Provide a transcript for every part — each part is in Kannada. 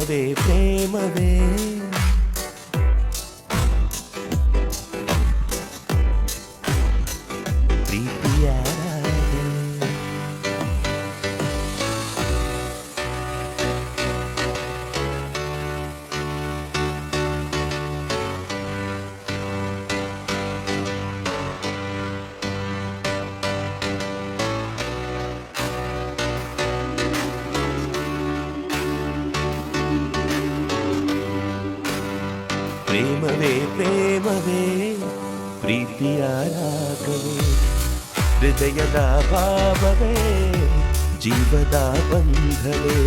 ಪ್ರೇಮವೇ ಪ್ರೇಮವೇ ಪ್ರೀತಿಯ ಪ್ರೇಮವೇ ಪ್ರೇಮವೇ ಪ್ರೀತಿಯ ರಾಗವೇ ಹೃದಯದ ಭಾವವೇ ಜೀವದ ಬಂಧವೇ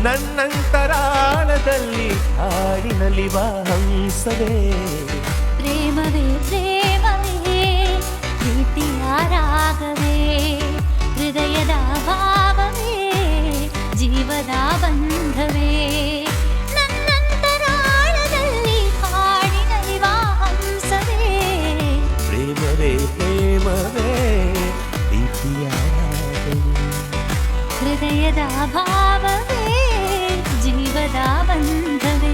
ನನ್ನಂತರಾಳದಲ್ಲಿ ಹಾಡಿನಲಿವ ಹಂಸವೇ ಪ್ರೇಮವೇ ಪ್ರೇಮವೇ ಪ್ರೀತಿಯ ರಾಗವೇ ಹೃದಯದ ಭಾವವೇ ಜೀವದ ಬಂಧವೇ ಪ್ರೇಮವೇ ಪ್ರೀತಿಯ ಹೃದಯದ ಭಾವವೇ ಜೀವದ ಬಂಧವೇ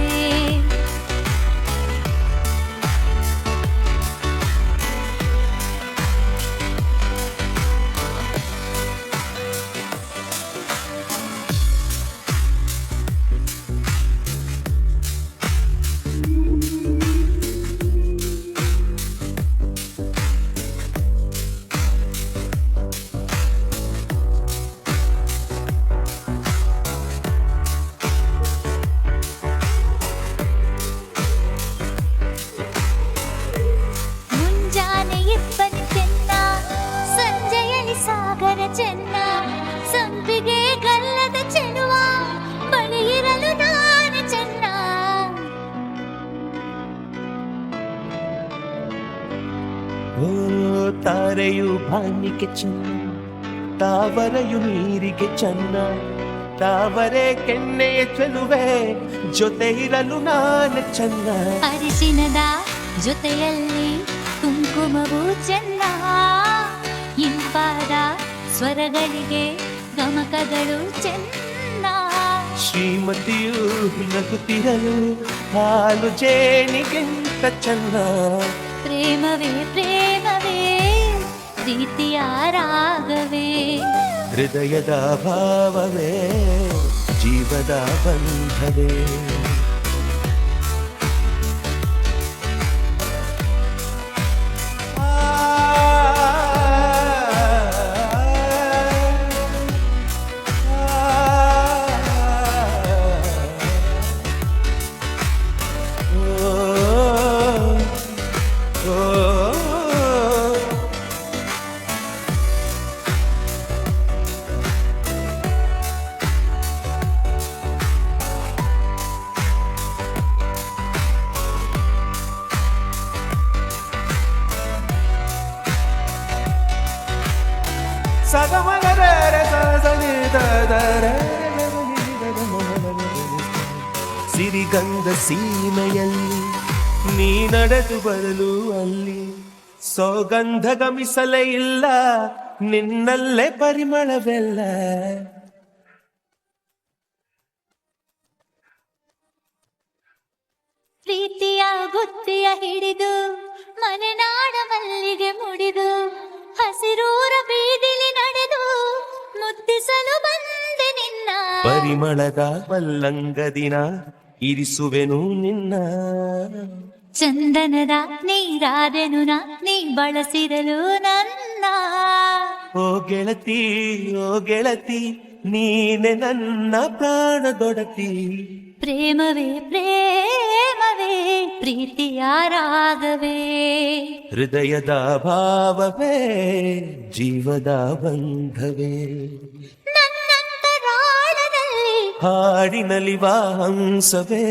ಸಾಗರ ಚೆನ್ನ ಸಂಪಿಗೆ ಗಲ್ಲದ ಚೆನ್ನುವ ಬಳಿಯಿರಲು ನಾನು ಚೆನ್ನ ಓ ತಾರೆಯು ಬಾನಿಗೆ ಚೆನ್ನ ತಾವರೆಯು ನೀರಿಗೆ ಚೆನ್ನ ತಾವರೆ ಕೆನ್ನೆಯ ಚೆಲುವೆ ಜೊತೆ ಇರಲು ನಾನು ಚೆನ್ನ ಅರಿಶಿನದ ಜೊತೆಯಲ್ಲಿ ಕುಂಕುಮವು ಚೆನ್ನ ಇಂಪಾದ ಸ್ವರಗಳಿಗೆ ಗಮಕಗಳು ಚೆನ್ನ ಶ್ರೀಮತಿಯು ನಗುತ್ತಿರಲು ಹಾಲು ಜೇನಿಗಿಂತ ಚೆನ್ನ ಪ್ರೇಮವೇ ಪ್ರೇಮವೇ ಪ್ರೀತಿಯ ರಾಗವೇ ಹೃದಯದ ಭಾವವೇ ಜೀವದ ಬಂಧವೇ ಸಿರಿಗಂಧ ಸೀಮೆಯಲ್ಲಿ ನೀ ನಡೆದು ಬರಲು ಅಲ್ಲಿ ಸೌಗಂಧ ಗಮಿಸಲೇ ಇಲ್ಲ ನಿನ್ನಲ್ಲೇ ಪರಿಮಳವೆಲ್ಲ ಪ್ರೀತಿಯ ಗುತ್ತಿಯ ಹಿಡಿದು ಮನೆನಾಡ ಮಲ್ಲಿಗೆ ಮುಡಿದು ಹಸಿರೂರ ಬೀದಿಲಿ ನಡೆದು ಮುದ್ದಿಸಲು ಬಂದೆ ನಿನ್ನ ಪರಿಮಳದ ಮಲ್ಲಂಗದಿನ ಇರಿಸುವೆನು ನಿನ್ನ ಚಂದನದ ನೀರಾದೆನು ನೀ ಬಳಸಿರಲು ನನ್ನ ಓ ಗೆಳತಿ ನೀನೆ ನನ್ನ ಪ್ರಾಣದೊಡತಿ ಪ್ರೇಮವೇ ಪ್ರೇಮವೇ ಪ್ರೀತಿಯ ರಾಗವೇ ಹೃದಯದ ಭಾವವೇ ಜೀವದ ಬಂಧವೇ ನನ್ನಂತರಾಳದಲ್ಲಿ ಹಾಡಿನಲಿವ ಹಂಸವೇ